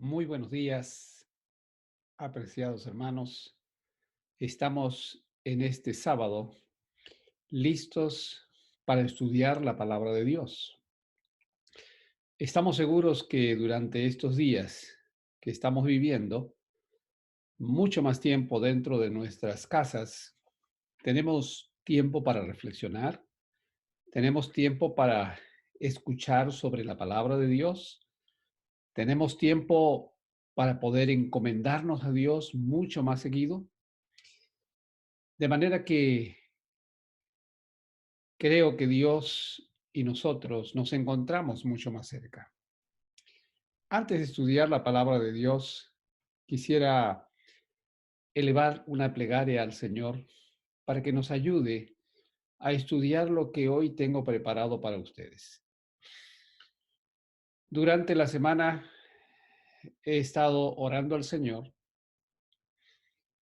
Muy buenos días, apreciados hermanos. Estamos en este sábado listos para estudiar la palabra de Dios. Estamos seguros que durante estos días que estamos viviendo, mucho más tiempo dentro de nuestras casas, tenemos tiempo para reflexionar, tenemos tiempo para escuchar sobre la palabra de Dios, tenemos tiempo para poder encomendarnos a Dios mucho más seguido. De manera que creo que Dios y nosotros nos encontramos mucho más cerca. Antes de estudiar la palabra de Dios, quisiera elevar una plegaria al Señor para que nos ayude a estudiar lo que hoy tengo preparado para ustedes. Durante la semana he estado orando al Señor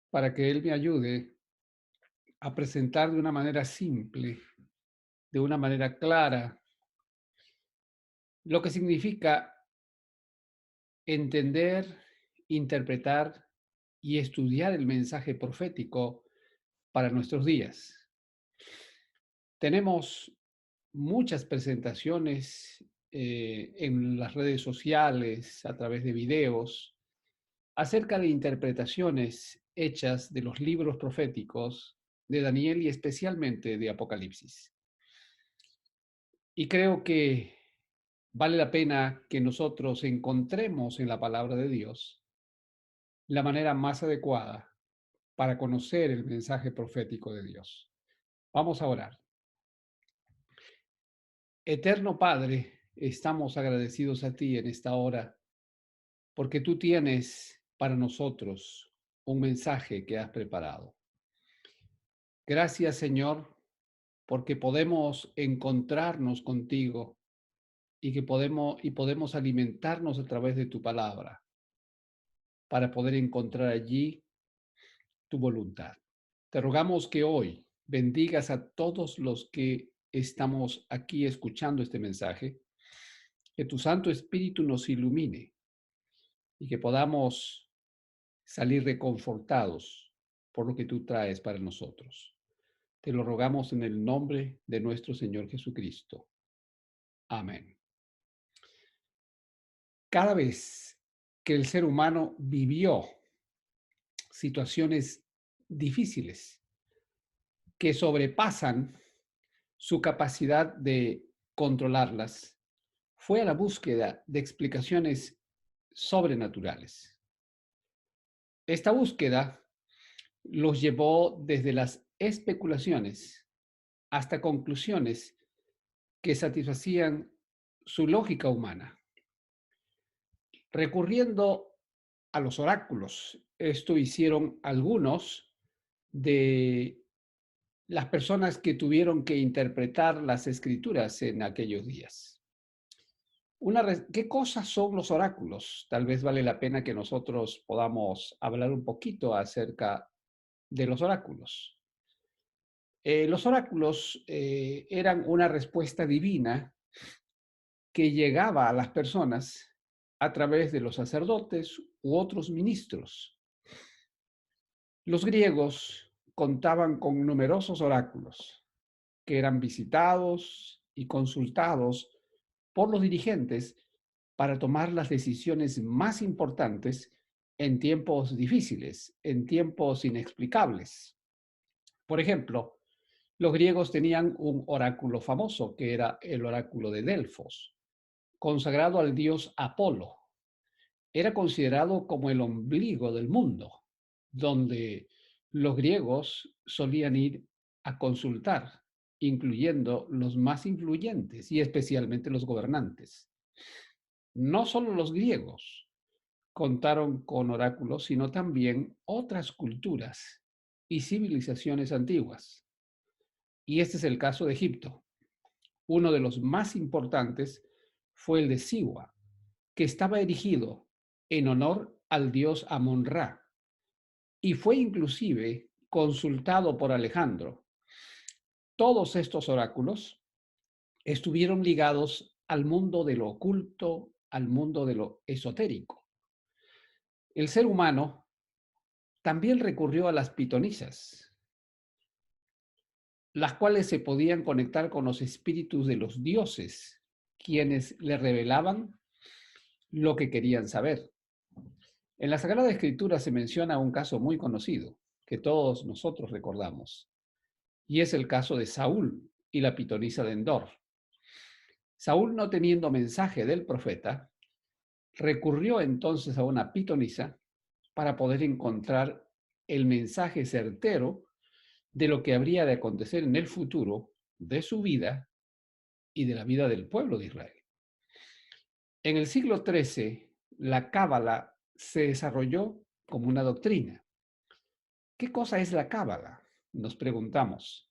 para que Él me ayude a presentar de una manera simple, de una manera clara, lo que significa entender, interpretar y estudiar el mensaje profético para nuestros días. Tenemos muchas presentaciones en las redes sociales, a través de videos, acerca de interpretaciones hechas de los libros proféticos de Daniel y especialmente de Apocalipsis. Y creo que vale la pena que nosotros encontremos en la palabra de Dios la manera más adecuada para conocer el mensaje profético de Dios. Vamos a orar. Eterno Padre, estamos agradecidos a ti en esta hora porque tú tienes para nosotros un mensaje que has preparado. Gracias, Señor, porque podemos encontrarnos contigo y que podemos alimentarnos a través de tu palabra para poder encontrar allí tu voluntad. Te rogamos que hoy bendigas a todos los que estamos aquí escuchando este mensaje, que tu Santo Espíritu nos ilumine y que podamos salir reconfortados por lo que tú traes para nosotros. Te lo rogamos en el nombre de nuestro Señor Jesucristo. Amén. Cada vez que el ser humano vivió situaciones difíciles que sobrepasan su capacidad de controlarlas, fue a la búsqueda de explicaciones sobrenaturales. Esta búsqueda los llevó desde las especulaciones hasta conclusiones que satisfacían su lógica humana, recurriendo a los oráculos. Esto hicieron algunos de las personas que tuvieron que interpretar las escrituras en aquellos días. ¿Qué cosas son los oráculos? Tal vez vale la pena que nosotros podamos hablar un poquito acerca de los oráculos. Los oráculos eran una respuesta divina que llegaba a las personas a través de los sacerdotes u otros ministros. Los griegos contaban con numerosos oráculos que eran visitados y consultados por los dirigentes para tomar las decisiones más importantes en tiempos difíciles, en tiempos inexplicables. Por ejemplo, los griegos tenían un oráculo famoso que era el oráculo de Delfos, consagrado al dios Apolo. Era considerado como el ombligo del mundo, donde los griegos solían ir a consultar, incluyendo los más influyentes y especialmente los gobernantes. No solo los griegos contaron con oráculos, sino también otras culturas y civilizaciones antiguas. Y este es el caso de Egipto. Uno de los más importantes fue el de Siwa, que estaba erigido en honor al dios Amon-Ra y fue inclusive consultado por Alejandro. Todos estos oráculos estuvieron ligados al mundo de lo oculto, al mundo de lo esotérico. El ser humano también recurrió a las pitonisas, las cuales se podían conectar con los espíritus de los dioses, quienes le revelaban lo que querían saber. En la Sagrada Escritura se menciona un caso muy conocido, que todos nosotros recordamos, y es el caso de Saúl y la pitonisa de Endor. Saúl, no teniendo mensaje del profeta, recurrió entonces a una pitonisa para poder encontrar el mensaje certero de lo que habría de acontecer en el futuro de su vida y de la vida del pueblo de Israel. En el siglo XIII, la Cábala se desarrolló como una doctrina. ¿Qué cosa es la Cábala? Nos preguntamos.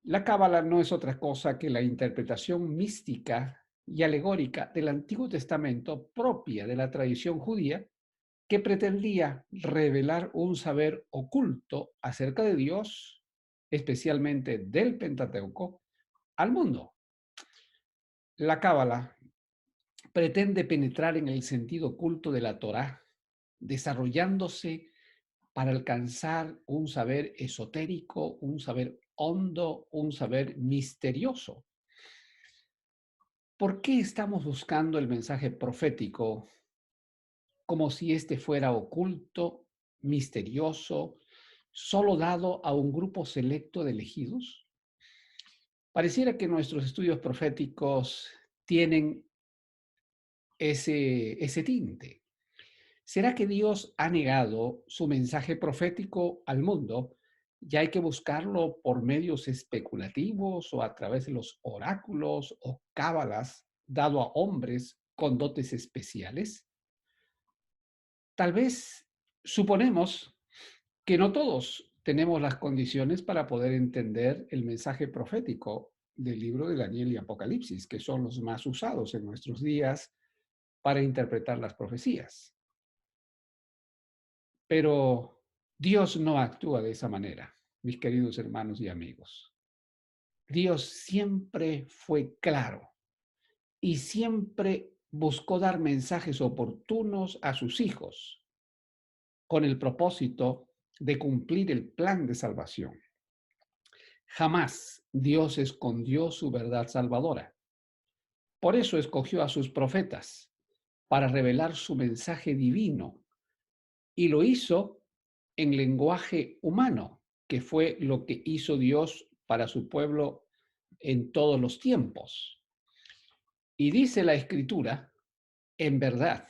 La Cábala no es otra cosa que la interpretación mística y alegórica del Antiguo Testamento propia de la tradición judía, que pretendía revelar un saber oculto acerca de Dios, especialmente del Pentateuco, al mundo. La Cábala pretende penetrar en el sentido oculto de la Torá, desarrollándose para alcanzar un saber esotérico, un saber hondo, un saber misterioso. ¿Por qué estamos buscando el mensaje profético como si este fuera oculto, misterioso, solo dado a un grupo selecto de elegidos? Pareciera que nuestros estudios proféticos tienen ese tinte. ¿Será que Dios ha negado su mensaje profético al mundo y hay que buscarlo por medios especulativos o a través de los oráculos o cábalas dado a hombres con dotes especiales? Tal vez suponemos que no todos tenemos las condiciones para poder entender el mensaje profético del libro de Daniel y Apocalipsis, que son los más usados en nuestros días para interpretar las profecías. Pero Dios no actúa de esa manera, mis queridos hermanos y amigos. Dios siempre fue claro y siempre buscó dar mensajes oportunos a sus hijos con el propósito de cumplir el plan de salvación. Jamás Dios escondió su verdad salvadora. Por eso escogió a sus profetas para revelar su mensaje divino y lo hizo en lenguaje humano, que fue lo que hizo Dios para su pueblo en todos los tiempos. Y dice la Escritura, en verdad,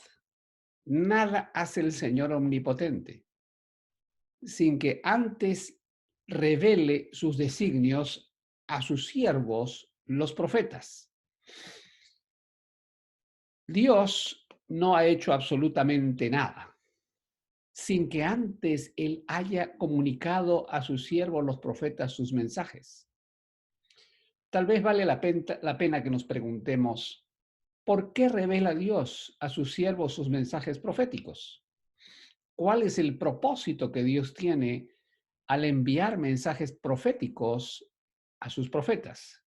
nada hace el Señor omnipotente sin que antes revele sus designios a sus siervos, los profetas. Dios no ha hecho absolutamente nada sin que antes Él haya comunicado a sus siervos, los profetas, sus mensajes. Tal vez vale la pena que nos preguntemos, ¿por qué revela Dios a sus siervos sus mensajes proféticos? ¿Cuál es el propósito que Dios tiene al enviar mensajes proféticos a sus profetas?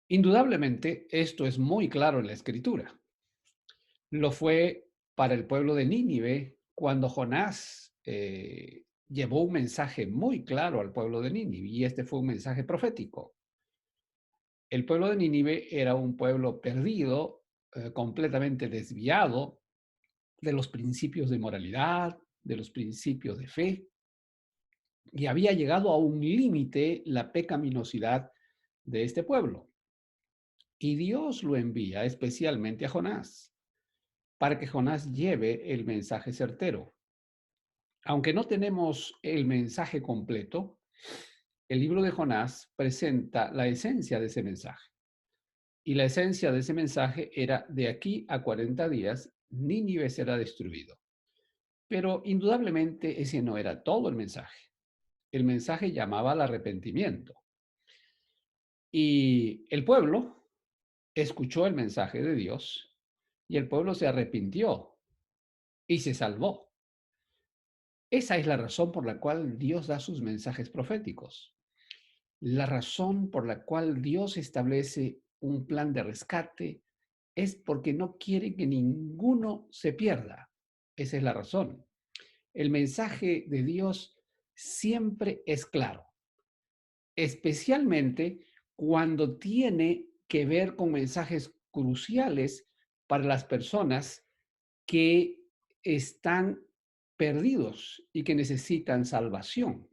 Indudablemente, esto es muy claro en la Escritura. Lo fue para el pueblo de Nínive cuando Jonás llevó un mensaje muy claro al pueblo de Nínive, y este fue un mensaje profético. El pueblo de Nínive era un pueblo perdido, completamente desviado de los principios de moralidad, de los principios de fe, y había llegado a un límite la pecaminosidad de este pueblo. Y Dios lo envía especialmente a Jonás, para que Jonás lleve el mensaje certero. Aunque no tenemos el mensaje completo, el libro de Jonás presenta la esencia de ese mensaje. Y la esencia de ese mensaje era: de aquí a 40 días, Nínive será destruido. Pero indudablemente ese no era todo el mensaje. El mensaje llamaba al arrepentimiento. Y el pueblo escuchó el mensaje de Dios y el pueblo se arrepintió y se salvó. Esa es la razón por la cual Dios da sus mensajes proféticos. La razón por la cual Dios establece un plan de rescate es porque no quiere que ninguno se pierda. Esa es la razón. El mensaje de Dios siempre es claro, especialmente cuando tiene que ver con mensajes cruciales para las personas que están perdidos y que necesitan salvación.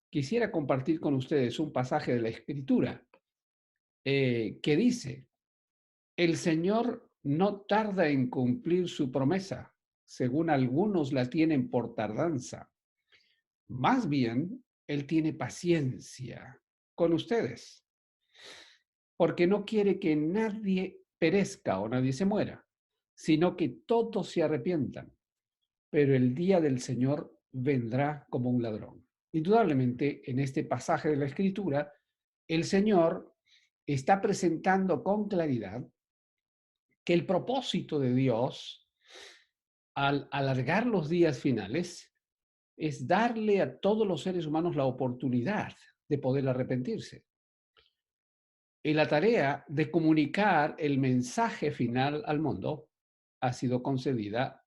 Quisiera compartir con ustedes un pasaje de la Escritura que dice, el Señor no tarda en cumplir su promesa, según algunos la tienen por tardanza. Más bien, Él tiene paciencia con ustedes, porque no quiere que nadie perezca o nadie se muera, sino que todos se arrepientan. Pero el día del Señor vendrá como un ladrón. Indudablemente, en este pasaje de la Escritura, el Señor está presentando con claridad que el propósito de Dios al alargar los días finales es darle a todos los seres humanos la oportunidad de poder arrepentirse. Y la tarea de comunicar el mensaje final al mundo ha sido concedida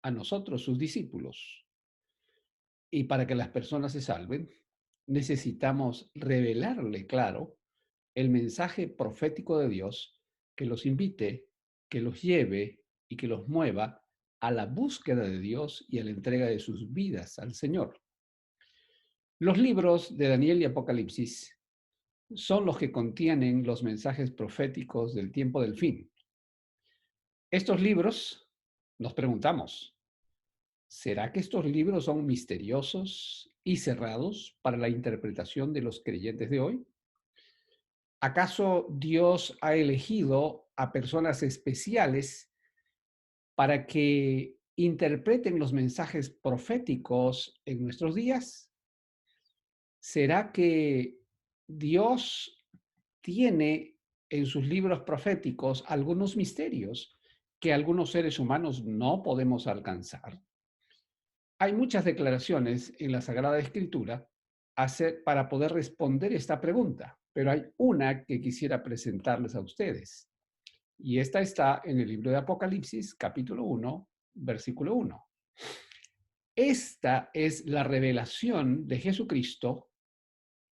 a nosotros, sus discípulos. Y para que las personas se salven, necesitamos revelarle, claro, el mensaje profético de Dios que los invite, que los lleve y que los mueva a la búsqueda de Dios y a la entrega de sus vidas al Señor. Los libros de Daniel y Apocalipsis son los que contienen los mensajes proféticos del tiempo del fin. Estos libros, nos preguntamos, ¿será que estos libros son misteriosos y cerrados para la interpretación de los creyentes de hoy? ¿Acaso Dios ha elegido a personas especiales para que interpreten los mensajes proféticos en nuestros días? ¿Será que Dios tiene en sus libros proféticos algunos misterios que algunos seres humanos no podemos alcanzar? Hay muchas declaraciones en la Sagrada Escritura para poder responder esta pregunta, pero hay una que quisiera presentarles a ustedes. Y esta está en el libro de Apocalipsis, capítulo 1, versículo 1. Esta es la revelación de Jesucristo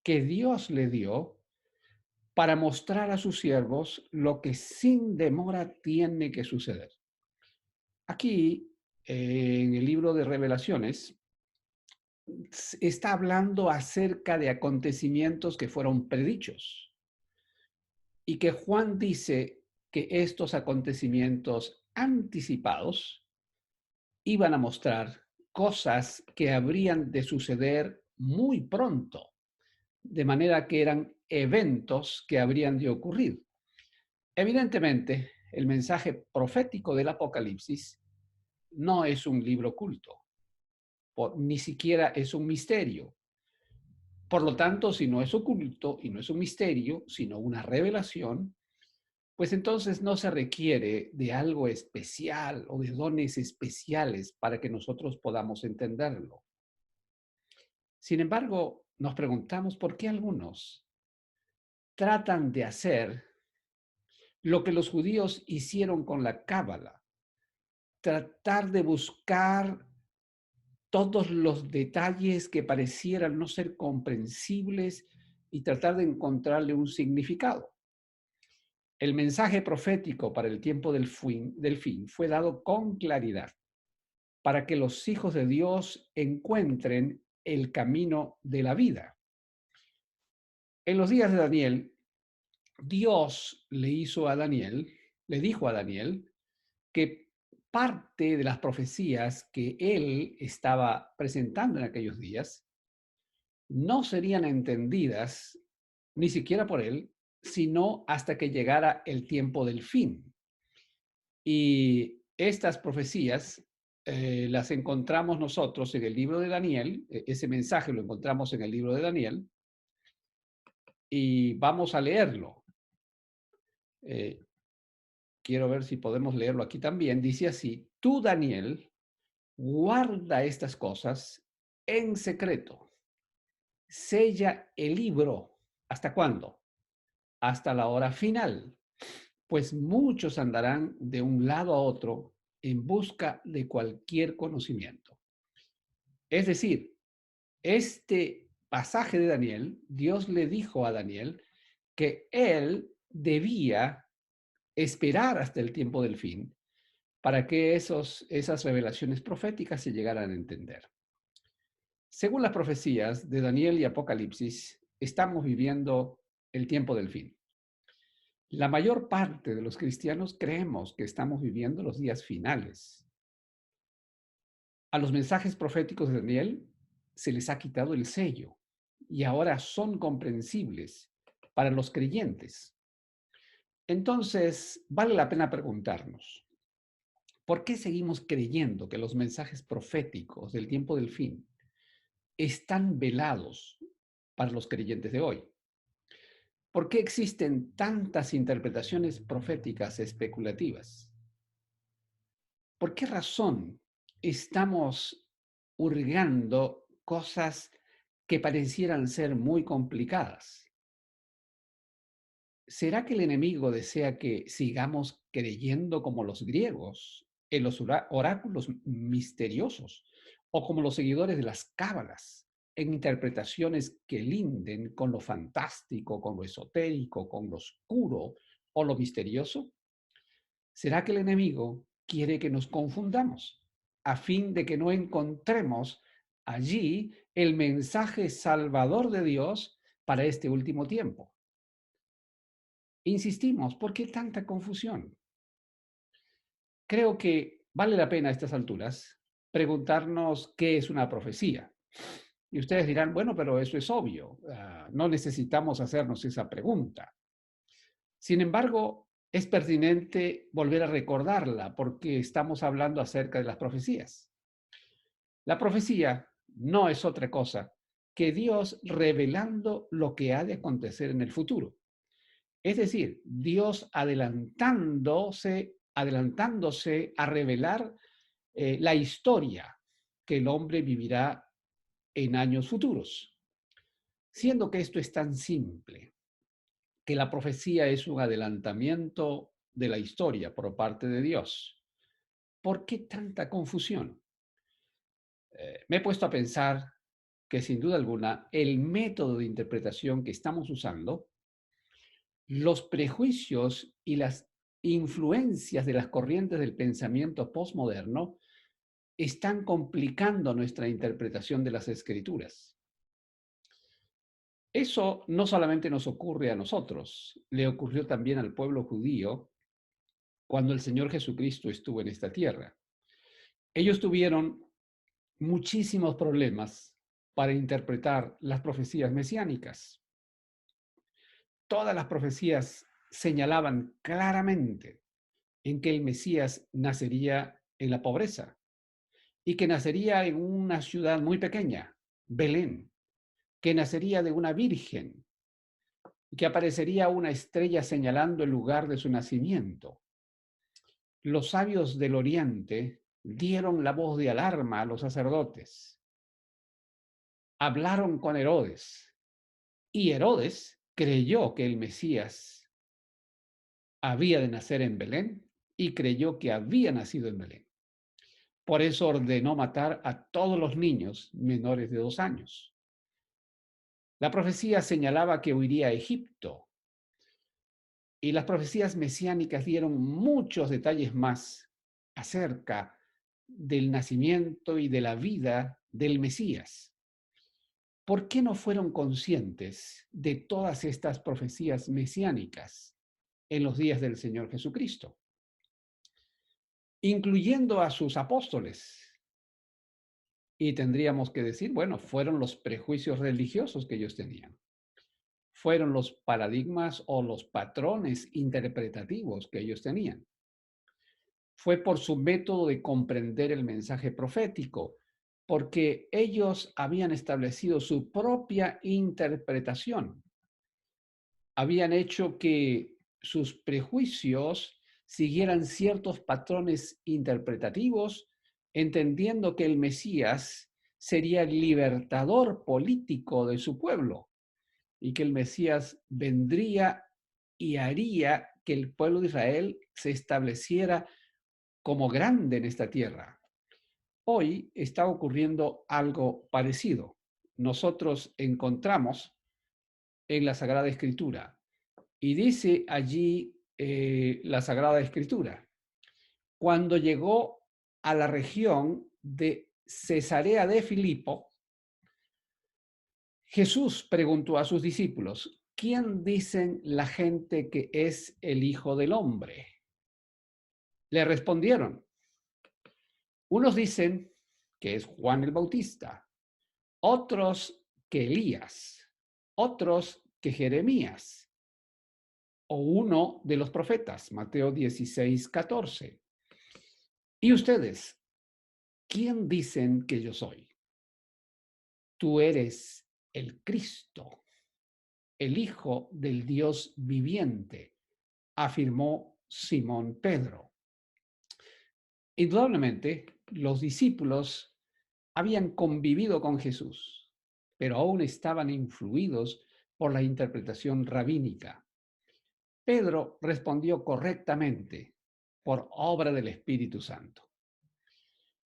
que Dios le dio para mostrar a sus siervos lo que sin demora tiene que suceder. Aquí, en el libro de Revelaciones, está hablando acerca de acontecimientos que fueron predichos y que Juan dice que estos acontecimientos anticipados iban a mostrar cosas que habrían de suceder muy pronto, de manera que eran eventos que habrían de ocurrir. Evidentemente, el mensaje profético del Apocalipsis no es un libro oculto, ni siquiera es un misterio. Por lo tanto, si no es oculto y no es un misterio, sino una revelación, pues entonces no se requiere de algo especial o de dones especiales para que nosotros podamos entenderlo. Sin embargo, nos preguntamos por qué algunos tratan de hacer lo que los judíos hicieron con la Cábala, tratar de buscar todos los detalles que parecieran no ser comprensibles y tratar de encontrarle un significado. El mensaje profético para el tiempo del fin fue dado con claridad para que los hijos de Dios encuentren el camino de la vida. En los días de Daniel, Dios le dijo a Daniel que parte de las profecías que él estaba presentando en aquellos días no serían entendidas ni siquiera por él, sino hasta que llegara el tiempo del fin. Y estas profecías las encontramos nosotros en el libro de Daniel, ese mensaje lo encontramos en el libro de Daniel, y vamos a leerlo. Eh, Quiero ver si podemos leerlo aquí también. Dice así, tú, Daniel, guarda estas cosas en secreto. Sella el libro. ¿Hasta cuándo? Hasta la hora final. pues muchos andarán de un lado a otro en busca de cualquier conocimiento. Es decir, este pasaje de Daniel, Dios le dijo a Daniel que él debía esperar hasta el tiempo del fin para que esas revelaciones proféticas se llegaran a entender. Según las profecías de Daniel y Apocalipsis, estamos viviendo el tiempo del fin. La mayor parte de los cristianos creemos que estamos viviendo los días finales. A los mensajes proféticos de Daniel se les ha quitado el sello y ahora son comprensibles para los creyentes. Entonces, vale la pena preguntarnos, ¿por qué seguimos creyendo que los mensajes proféticos del tiempo del fin están velados para los creyentes de hoy? ¿Por qué existen tantas interpretaciones proféticas especulativas? ¿Por qué razón estamos hurgando cosas que parecieran ser muy complicadas? ¿Será que el enemigo desea que sigamos creyendo como los griegos en los oráculos misteriosos o como los seguidores de las cábalas en interpretaciones que linden con lo fantástico, con lo esotérico, con lo oscuro o lo misterioso? ¿Será que el enemigo quiere que nos confundamos a fin de que no encontremos allí el mensaje salvador de Dios para este último tiempo? Insistimos, ¿por qué tanta confusión? Creo que vale la pena a estas alturas preguntarnos qué es una profecía. Y ustedes dirán, bueno, pero eso es obvio, no necesitamos hacernos esa pregunta. Sin embargo, es pertinente volver a recordarla porque estamos hablando acerca de las profecías. La profecía no es otra cosa que Dios revelando lo que ha de acontecer en el futuro. Es decir, Dios adelantándose a revelar la historia que el hombre vivirá en años futuros. Siendo que esto es tan simple, que la profecía es un adelantamiento de la historia por parte de Dios, ¿por qué tanta confusión? Me he puesto a pensar que sin duda alguna el método de interpretación que estamos usando, los prejuicios y las influencias de las corrientes del pensamiento postmoderno están complicando nuestra interpretación de las escrituras. Eso no solamente nos ocurre a nosotros, le ocurrió también al pueblo judío cuando el Señor Jesucristo estuvo en esta tierra. Ellos tuvieron muchísimos problemas para interpretar las profecías mesiánicas. Todas las profecías señalaban claramente en que el Mesías nacería en la pobreza y que nacería en una ciudad muy pequeña, Belén, que nacería de una virgen y que aparecería una estrella señalando el lugar de su nacimiento. Los sabios del Oriente dieron la voz de alarma a los sacerdotes. Hablaron con Herodes y Herodes creyó que el Mesías había de nacer en Belén y creyó que había nacido en Belén. Por eso ordenó matar a todos los niños menores de 2 años. La profecía señalaba que huiría a Egipto y las profecías mesiánicas dieron muchos detalles más acerca del nacimiento y de la vida del Mesías. ¿Por qué no fueron conscientes de todas estas profecías mesiánicas en los días del Señor Jesucristo? Incluyendo a sus apóstoles. Y tendríamos que decir, bueno, fueron los prejuicios religiosos que ellos tenían. Fueron los paradigmas o los patrones interpretativos que ellos tenían. Fue por su método de comprender el mensaje profético, porque ellos habían establecido su propia interpretación. Habían hecho que sus prejuicios siguieran ciertos patrones interpretativos, entendiendo que el Mesías sería el libertador político de su pueblo y que el Mesías vendría y haría que el pueblo de Israel se estableciera como grande en esta tierra. Hoy está ocurriendo algo parecido. Nosotros encontramos en la Sagrada Escritura, y dice allí la Sagrada Escritura, cuando llegó a la región de Cesarea de Filipo, Jesús preguntó a sus discípulos, ¿quién dicen la gente que es el Hijo del Hombre? Le respondieron, unos dicen que es Juan el Bautista, otros que Elías, otros que Jeremías, o uno de los profetas, Mateo 16:14. ¿Y ustedes, quién dicen que yo soy? Tú eres el Cristo, el Hijo del Dios viviente, afirmó Simón Pedro. Indudablemente, los discípulos habían convivido con Jesús, pero aún estaban influidos por la interpretación rabínica. Pedro respondió correctamente por obra del Espíritu Santo.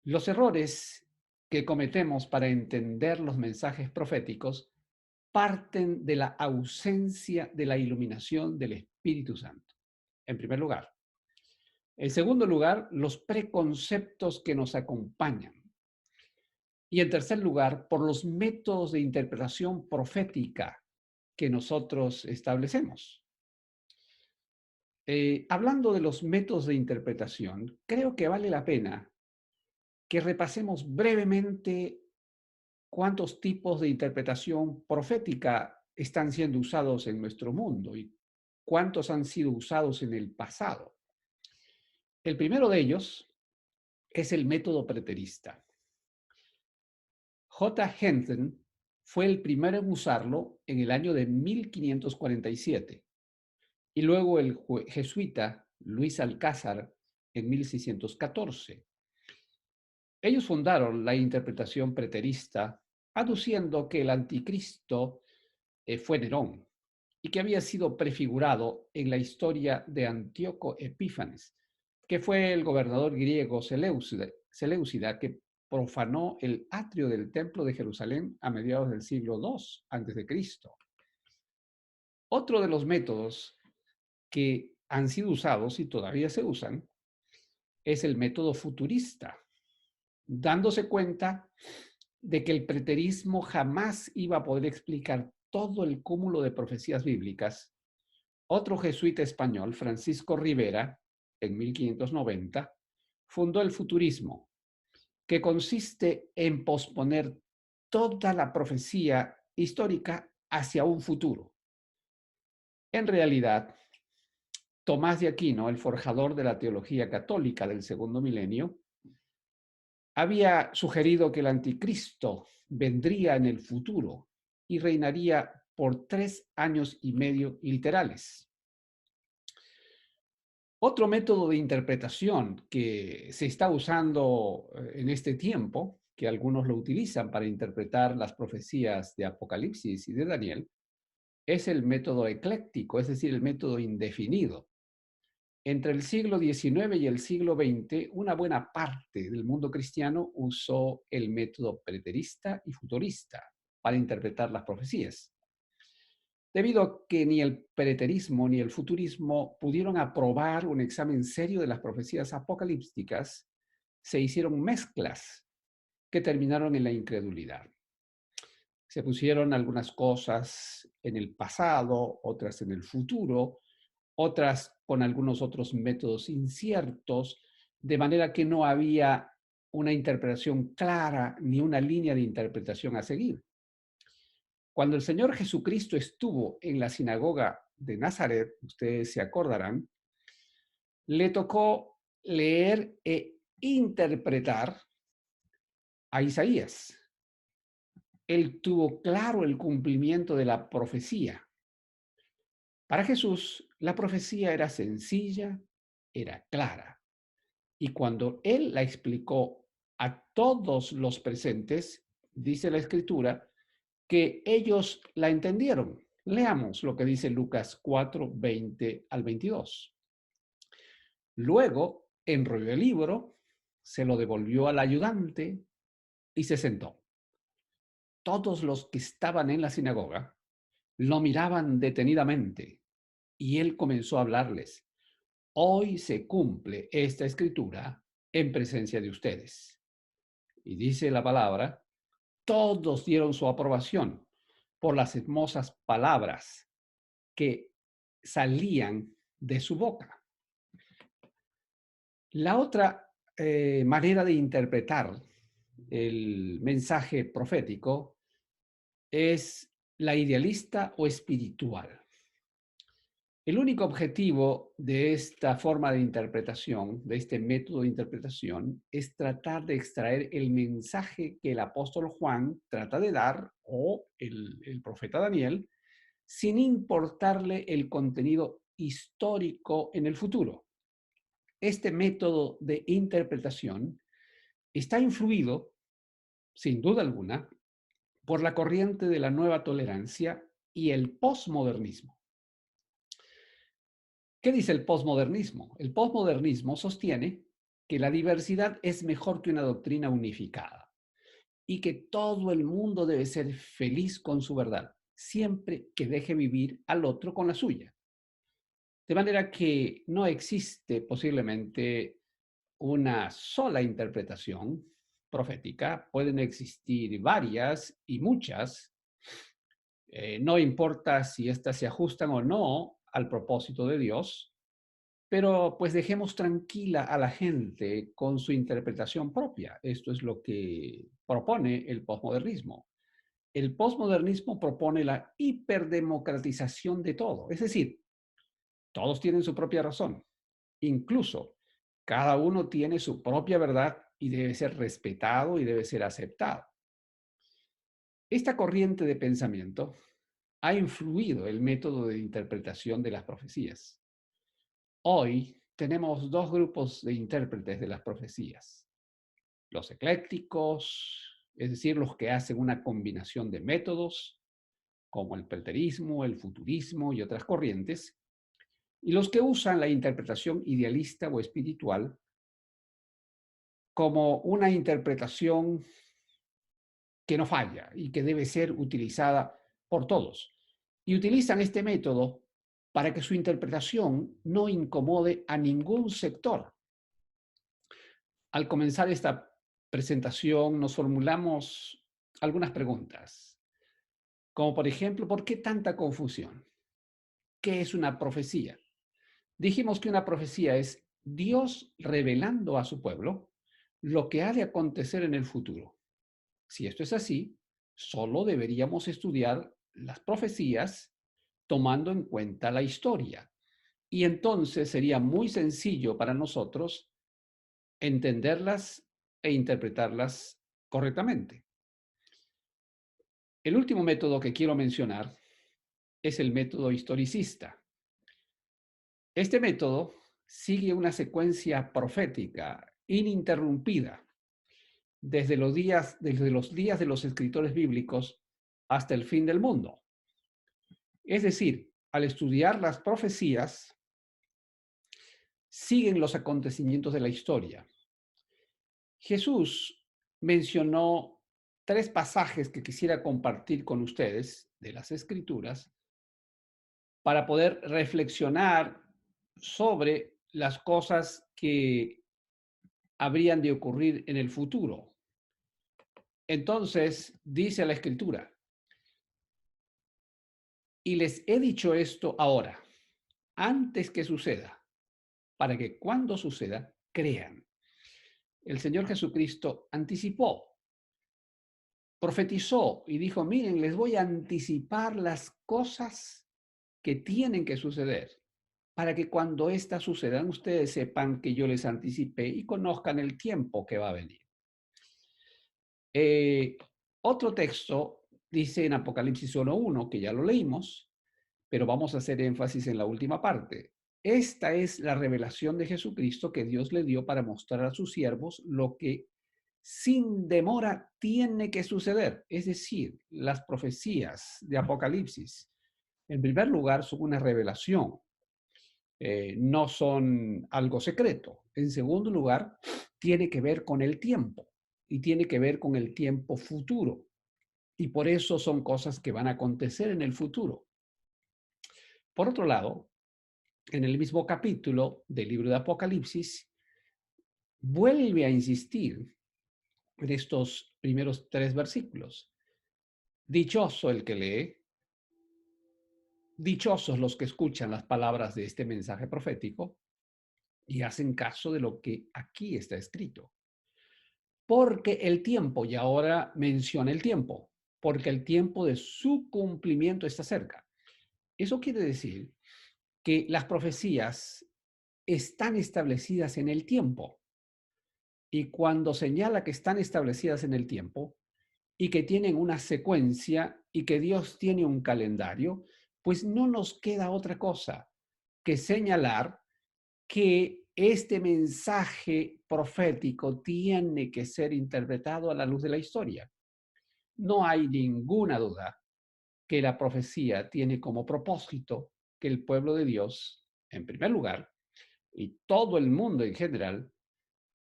Los errores que cometemos para entender los mensajes proféticos parten de la ausencia de la iluminación del Espíritu Santo, en primer lugar. En segundo lugar, los preconceptos que nos acompañan. Y en tercer lugar, por los métodos de interpretación profética que nosotros establecemos. Hablando de los métodos de interpretación, creo que vale la pena que repasemos brevemente cuántos tipos de interpretación profética están siendo usados en nuestro mundo y cuántos han sido usados en el pasado. El primero de ellos es el método preterista. J. Henson fue el primero en usarlo en el año de 1547 y luego el jesuita Luis Alcázar en 1614. Ellos fundaron la interpretación preterista aduciendo que el anticristo fue Nerón y que había sido prefigurado en la historia de Antíoco Epífanes, que fue el gobernador griego Seleucida que profanó el atrio del templo de Jerusalén a mediados del siglo II a.C. Otro de los métodos que han sido usados y todavía se usan es el método futurista, dándose cuenta de que el preterismo jamás iba a poder explicar todo el cúmulo de profecías bíblicas. Otro jesuita español, Francisco Rivera, en 1590, fundó el futurismo, que consiste en posponer toda la profecía histórica hacia un futuro. En realidad, Tomás de Aquino, el forjador de la teología católica del segundo milenio, había sugerido que el anticristo vendría en el futuro y reinaría por 3 años y medio literales. Otro método de interpretación que se está usando en este tiempo, que algunos lo utilizan para interpretar las profecías de Apocalipsis y de Daniel, es el método ecléctico, es decir, el método indefinido. Entre el siglo XIX y el siglo XX, una buena parte del mundo cristiano usó el método preterista y futurista para interpretar las profecías. Debido a que ni el preterismo ni el futurismo pudieron aprobar un examen serio de las profecías apocalípticas, se hicieron mezclas que terminaron en la incredulidad. Se pusieron algunas cosas en el pasado, otras en el futuro, otras con algunos otros métodos inciertos, de manera que no había una interpretación clara ni una línea de interpretación a seguir. Cuando el Señor Jesucristo estuvo en la sinagoga de Nazaret, ustedes se acordarán, le tocó leer e interpretar a Isaías. Él tuvo claro el cumplimiento de la profecía. Para Jesús, la profecía era sencilla, era clara. Y cuando él la explicó a todos los presentes, dice la Escritura, que ellos la entendieron Leamos lo que dice Lucas 4, 20 al 22. Luego enrolló el libro, se lo devolvió al ayudante y se sentó. Todos los que estaban en la sinagoga lo miraban detenidamente y él comenzó a hablarles. Hoy se cumple esta escritura en presencia de ustedes. Y dice la palabra, todos dieron su aprobación por las hermosas palabras que salían de su boca. La otra manera de interpretar el mensaje profético es la idealista o espiritual. El único objetivo de esta forma de interpretación, de este método de interpretación, es tratar de extraer el mensaje que el apóstol Juan trata de dar, o el profeta Daniel, sin importarle el contenido histórico en el futuro. Este método de interpretación está influido, sin duda alguna, por la corriente de la nueva tolerancia y el posmodernismo. ¿Qué dice el posmodernismo? El posmodernismo sostiene que la diversidad es mejor que una doctrina unificada y que todo el mundo debe ser feliz con su verdad, siempre que deje vivir al otro con la suya. De manera que no existe posiblemente una sola interpretación profética, pueden existir varias y muchas, no importa si éstas se ajustan o no al propósito de Dios, pero pues dejemos tranquila a la gente con su interpretación propia. Esto es lo que propone el posmodernismo. El posmodernismo propone la hiperdemocratización de todo, es decir, todos tienen su propia razón. Incluso cada uno tiene su propia verdad y debe ser respetado y debe ser aceptado. Esta corriente de pensamiento ha influido el método de interpretación de las profecías. Hoy tenemos dos grupos de intérpretes de las profecías. Los eclécticos, es decir, los que hacen una combinación de métodos, como el preterismo, el futurismo y otras corrientes, y los que usan la interpretación idealista o espiritual como una interpretación que no falla y que debe ser utilizada por todos. Y utilizan este método para que su interpretación no incomode a ningún sector. Al comenzar esta presentación nos formulamos algunas preguntas, como por ejemplo, ¿por qué tanta confusión? ¿Qué es una profecía? Dijimos que una profecía es Dios revelando a su pueblo lo que ha de acontecer en el futuro. Si esto es así, solo deberíamos estudiar las profecías tomando en cuenta la historia. Y entonces sería muy sencillo para nosotros entenderlas e interpretarlas correctamente. El último método que quiero mencionar es el método historicista. Este método sigue una secuencia profética ininterrumpida desde los días de los escritores bíblicos hasta el fin del mundo. Es decir, al estudiar las profecías, siguen los acontecimientos de la historia. Jesús mencionó tres pasajes que quisiera compartir con ustedes de las Escrituras para poder reflexionar sobre las cosas que habrían de ocurrir en el futuro. Entonces, dice la Escritura, y les he dicho esto ahora, antes que suceda, para que cuando suceda, crean. El Señor Jesucristo anticipó, profetizó y dijo, miren, les voy a anticipar las cosas que tienen que suceder, para que cuando éstas sucedan, ustedes sepan que yo les anticipé y conozcan el tiempo que va a venir. Eh, Otro texto dice en Apocalipsis 1:1, que ya lo leímos, pero vamos a hacer énfasis en la última parte. Esta es la revelación de Jesucristo que Dios le dio para mostrar a sus siervos lo que sin demora tiene que suceder. Es decir, las profecías de Apocalipsis En primer lugar, son una revelación, no son algo secreto. En segundo lugar, tiene que ver con el tiempo y tiene que ver con el tiempo futuro. Y por eso son cosas que van a acontecer en el futuro. Por otro lado, en el mismo capítulo del libro de Apocalipsis, vuelve a insistir en estos primeros 3 versículos. Dichoso el que lee, dichosos los que escuchan las palabras de este mensaje profético y hacen caso de lo que aquí está escrito. Porque el tiempo, y ahora menciona el tiempo, porque el tiempo de su cumplimiento está cerca. Eso quiere decir que las profecías están establecidas en el tiempo. Y cuando señala que están establecidas en el tiempo y que tienen una secuencia y que Dios tiene un calendario, pues no nos queda otra cosa que señalar que este mensaje profético tiene que ser interpretado a la luz de la historia. No hay ninguna duda que la profecía tiene como propósito que el pueblo de Dios, en primer lugar, y todo el mundo en general,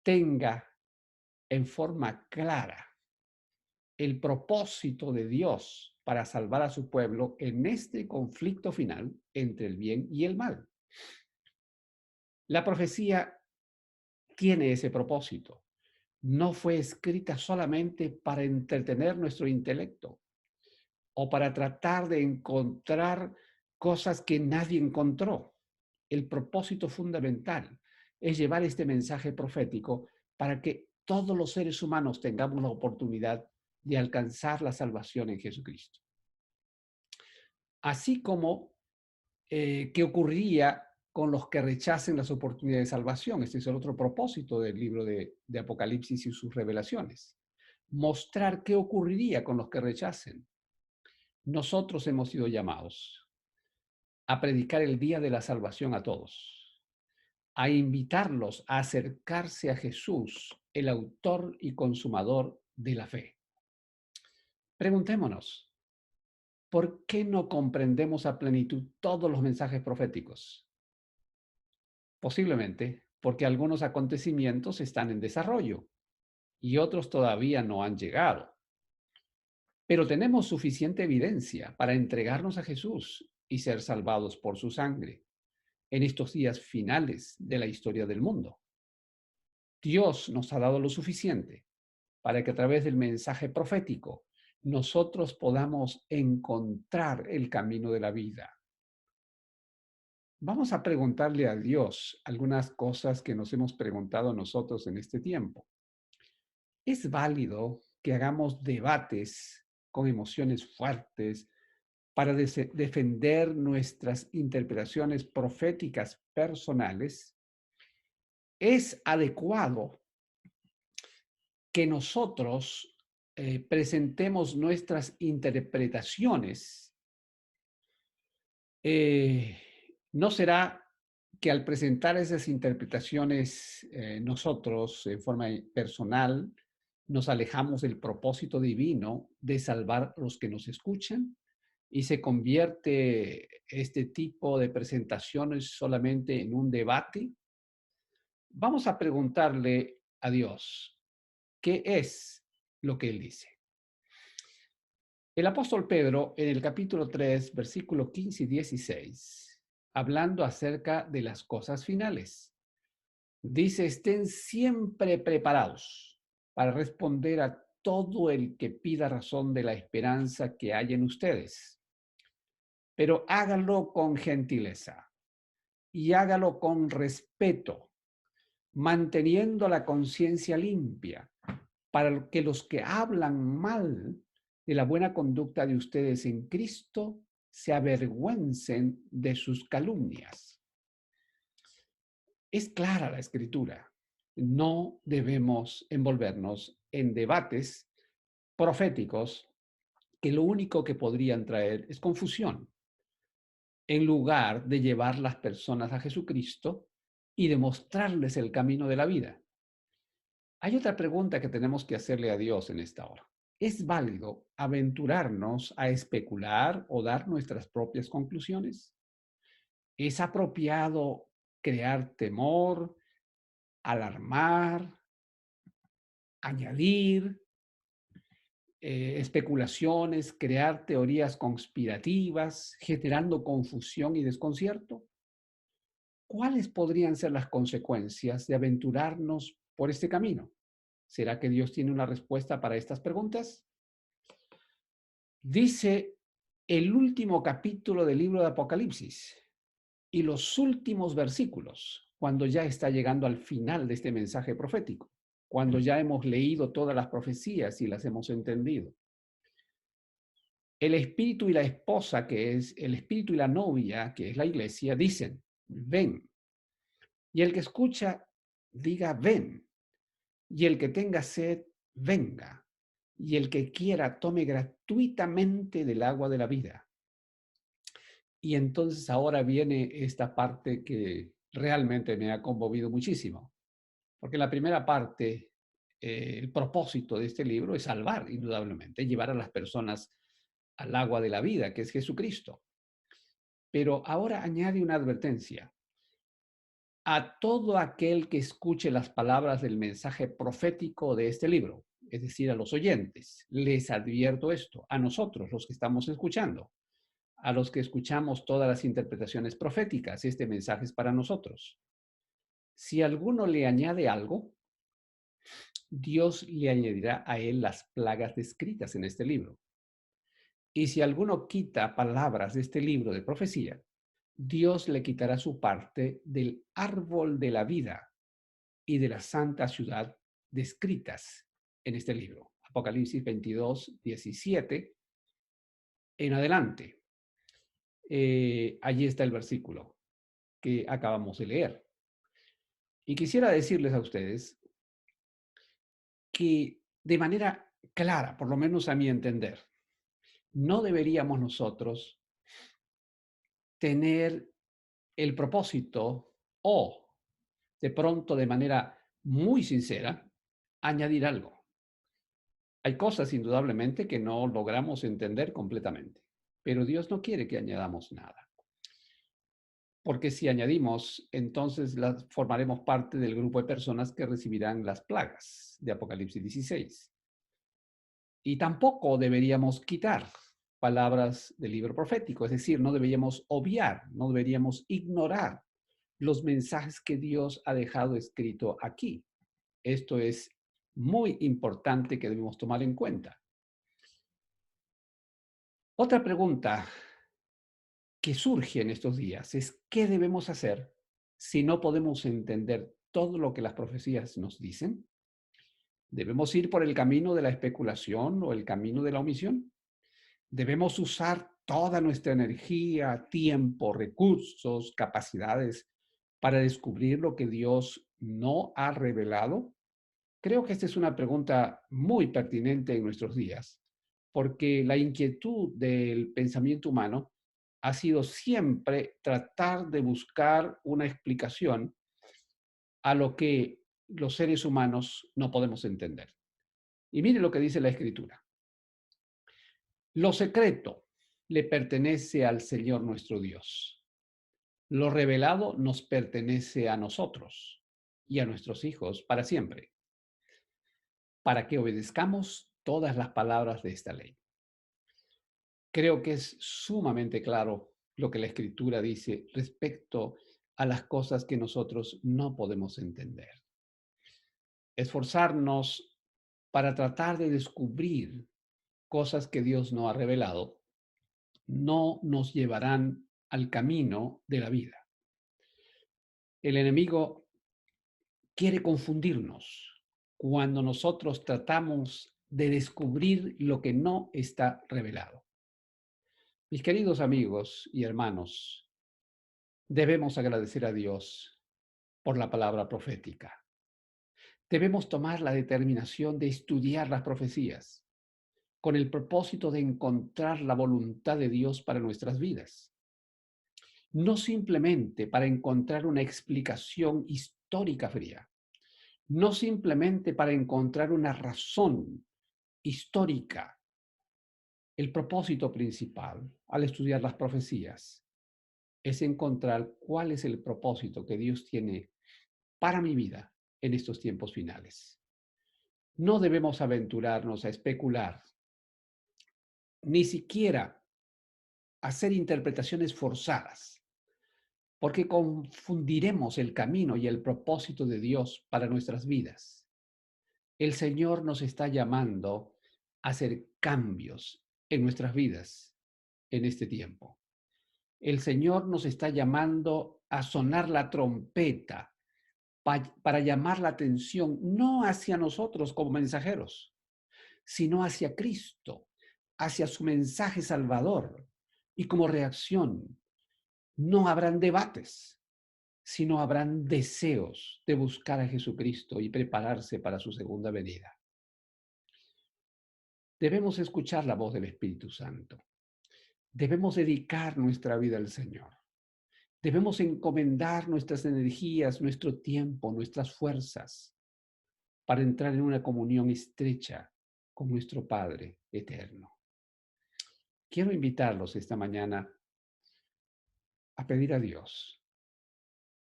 tenga en forma clara el propósito de Dios para salvar a su pueblo en este conflicto final entre el bien y el mal. La profecía tiene ese propósito. No fue escrita solamente para entretener nuestro intelecto o para tratar de encontrar cosas que nadie encontró. El propósito fundamental es llevar este mensaje profético para que todos los seres humanos tengamos la oportunidad de alcanzar la salvación en Jesucristo. Así como qué ocurriría con los que rechacen las oportunidades de salvación. Este es el otro propósito del libro de Apocalipsis y sus revelaciones. Mostrar qué ocurriría con los que rechacen. Nosotros hemos sido llamados a predicar el día de la salvación a todos, a invitarlos a acercarse a Jesús, el autor y consumador de la fe. Preguntémonos, ¿por qué no comprendemos a plenitud todos los mensajes proféticos? Posiblemente porque algunos acontecimientos están en desarrollo y otros todavía no han llegado. Pero tenemos suficiente evidencia para entregarnos a Jesús y ser salvados por su sangre en estos días finales de la historia del mundo. Dios nos ha dado lo suficiente para que a través del mensaje profético nosotros podamos encontrar el camino de la vida. Vamos a preguntarle a Dios algunas cosas que nos hemos preguntado nosotros en este tiempo. ¿Es válido que hagamos debates con emociones fuertes para defender nuestras interpretaciones proféticas personales? ¿Es adecuado que nosotros presentemos nuestras interpretaciones? ¿No será que al presentar esas interpretaciones nosotros en forma personal nos alejamos del propósito divino de salvar a los que nos escuchan y se convierte este tipo de presentaciones solamente en un debate? Vamos a preguntarle a Dios, ¿qué es lo que Él dice? El apóstol Pedro, en el capítulo 3, versículo 15 y 16, hablando acerca de las cosas finales, dice: estén siempre preparados para responder a todo el que pida razón de la esperanza que hay en ustedes, pero hágalo con gentileza y hágalo con respeto, manteniendo la conciencia limpia, para que los que hablan mal de la buena conducta de ustedes en Cristo se avergüencen de sus calumnias. Es clara la escritura. No debemos envolvernos en debates proféticos que lo único que podrían traer es confusión, en lugar de llevar las personas a Jesucristo y demostrarles el camino de la vida. Hay otra pregunta que tenemos que hacerle a Dios en esta hora. ¿Es válido aventurarnos a especular o dar nuestras propias conclusiones? ¿Es apropiado crear temor, alarmar, añadir especulaciones, crear teorías conspirativas, generando confusión y desconcierto? ¿Cuáles podrían ser las consecuencias de aventurarnos por este camino? ¿Será que Dios tiene una respuesta para estas preguntas? Dice el último capítulo del libro de Apocalipsis y los últimos versículos, cuando ya está llegando al final de este mensaje profético, cuando ya hemos leído todas las profecías y las hemos entendido. El espíritu y la esposa, que es el espíritu y la novia, que es la iglesia, dicen, ven. Y el que escucha, diga, ven. Y el que tenga sed, venga. Y el que quiera, tome gratuitamente del agua de la vida. Y entonces ahora viene esta parte que realmente me ha conmovido muchísimo. Porque en la primera parte, el propósito de este libro es salvar, indudablemente, llevar a las personas al agua de la vida, que es Jesucristo. Pero ahora añade una advertencia. A todo aquel que escuche las palabras del mensaje profético de este libro, es decir, a los oyentes, les advierto esto, a nosotros, los que estamos escuchando, a los que escuchamos todas las interpretaciones proféticas, este mensaje es para nosotros. Si alguno le añade algo, Dios le añadirá a él las plagas descritas en este libro. Y si alguno quita palabras de este libro de profecía, Dios le quitará su parte del árbol de la vida y de la santa ciudad descritas en este libro. Apocalipsis 22, 17 en adelante. Allí está el versículo que acabamos de leer. Y quisiera decirles a ustedes que de manera clara, por lo menos a mi entender, no deberíamos nosotros tener el propósito o de pronto de manera muy sincera añadir algo. Hay cosas indudablemente que no logramos entender completamente, pero Dios no quiere que añadamos nada, porque si añadimos, entonces formaremos parte del grupo de personas que recibirán las plagas de Apocalipsis 16. Y tampoco deberíamos quitar palabras del libro profético, es decir, no deberíamos obviar, no deberíamos ignorar los mensajes que Dios ha dejado escrito aquí. Esto es muy importante que debemos tomar en cuenta. Otra pregunta que surge en estos días es, ¿qué debemos hacer si no podemos entender todo lo que las profecías nos dicen? ¿Debemos ir por el camino de la especulación o el camino de la omisión? ¿Debemos usar toda nuestra energía, tiempo, recursos, capacidades para descubrir lo que Dios no ha revelado? Creo que esta es una pregunta muy pertinente en nuestros días, porque la inquietud del pensamiento humano ha sido siempre tratar de buscar una explicación a lo que los seres humanos no podemos entender. Y mire lo que dice la Escritura. Lo secreto le pertenece al Señor nuestro Dios. Lo revelado nos pertenece a nosotros y a nuestros hijos para siempre, para que obedezcamos todas las palabras de esta ley. Creo que es sumamente claro lo que la Escritura dice respecto a las cosas que nosotros no podemos entender. Esforzarnos para tratar de descubrir cosas que Dios no ha revelado no nos llevarán al camino de la vida. El enemigo quiere confundirnos cuando nosotros tratamos de descubrir lo que no está revelado. Mis queridos amigos y hermanos, debemos agradecer a Dios por la palabra profética. Debemos tomar la determinación de estudiar las profecías con el propósito de encontrar la voluntad de Dios para nuestras vidas. No simplemente para encontrar una explicación histórica fría, no simplemente para encontrar una razón histórica, el propósito principal al estudiar las profecías es encontrar cuál es el propósito que Dios tiene para mi vida en estos tiempos finales. No debemos aventurarnos a especular, ni siquiera hacer interpretaciones forzadas, porque confundiremos el camino y el propósito de Dios para nuestras vidas. El Señor nos está llamando a hacer cambios en nuestras vidas en este tiempo. El Señor nos está llamando a sonar la trompeta para llamar la atención no hacia nosotros como mensajeros, sino hacia Cristo, hacia su mensaje salvador. Y como reacción, no habrán debates, sino habrán deseos de buscar a Jesucristo y prepararse para su segunda venida. Debemos escuchar la voz del Espíritu Santo. Debemos dedicar nuestra vida al Señor. Debemos encomendar nuestras energías, nuestro tiempo, nuestras fuerzas para entrar en una comunión estrecha con nuestro Padre eterno. Quiero invitarlos esta mañana a pedir a Dios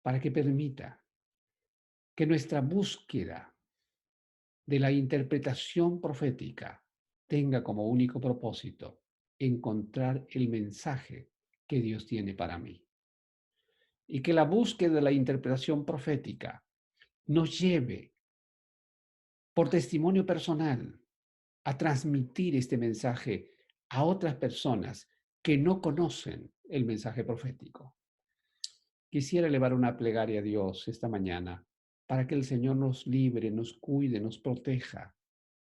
para que permita que nuestra búsqueda de la interpretación profética tenga como único propósito encontrar el mensaje que Dios tiene para mí. Y que la búsqueda de la interpretación profética nos lleve por testimonio personal a transmitir este mensaje a otras personas que no conocen el mensaje profético. Quisiera elevar una plegaria a Dios esta mañana para que el Señor nos libre, nos cuide, nos proteja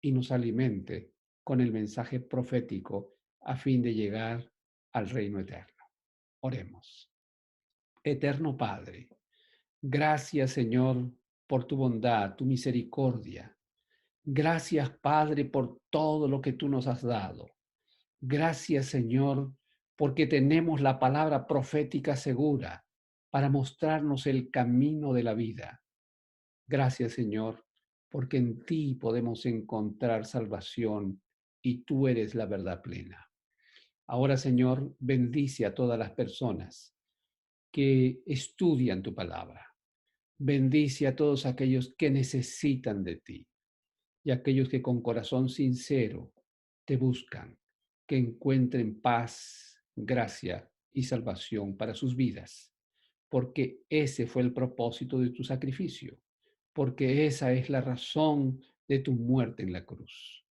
y nos alimente con el mensaje profético a fin de llegar al reino eterno. Oremos. Eterno Padre, gracias Señor por tu bondad, tu misericordia. Gracias Padre por todo lo que tú nos has dado. Gracias Señor porque tenemos la palabra profética segura para mostrarnos el camino de la vida. Gracias Señor porque en ti podemos encontrar salvación y tú eres la verdad plena. Ahora Señor, bendice a todas las personas que estudian tu palabra. Bendice a todos aquellos que necesitan de ti y aquellos que con corazón sincero te buscan, que encuentren paz, gracia y salvación para sus vidas, porque ese fue el propósito de tu sacrificio, porque esa es la razón de tu muerte en la cruz.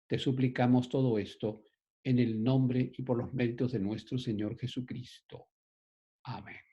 Te suplicamos todo esto en el nombre y por los méritos de nuestro Señor Jesucristo. Amén.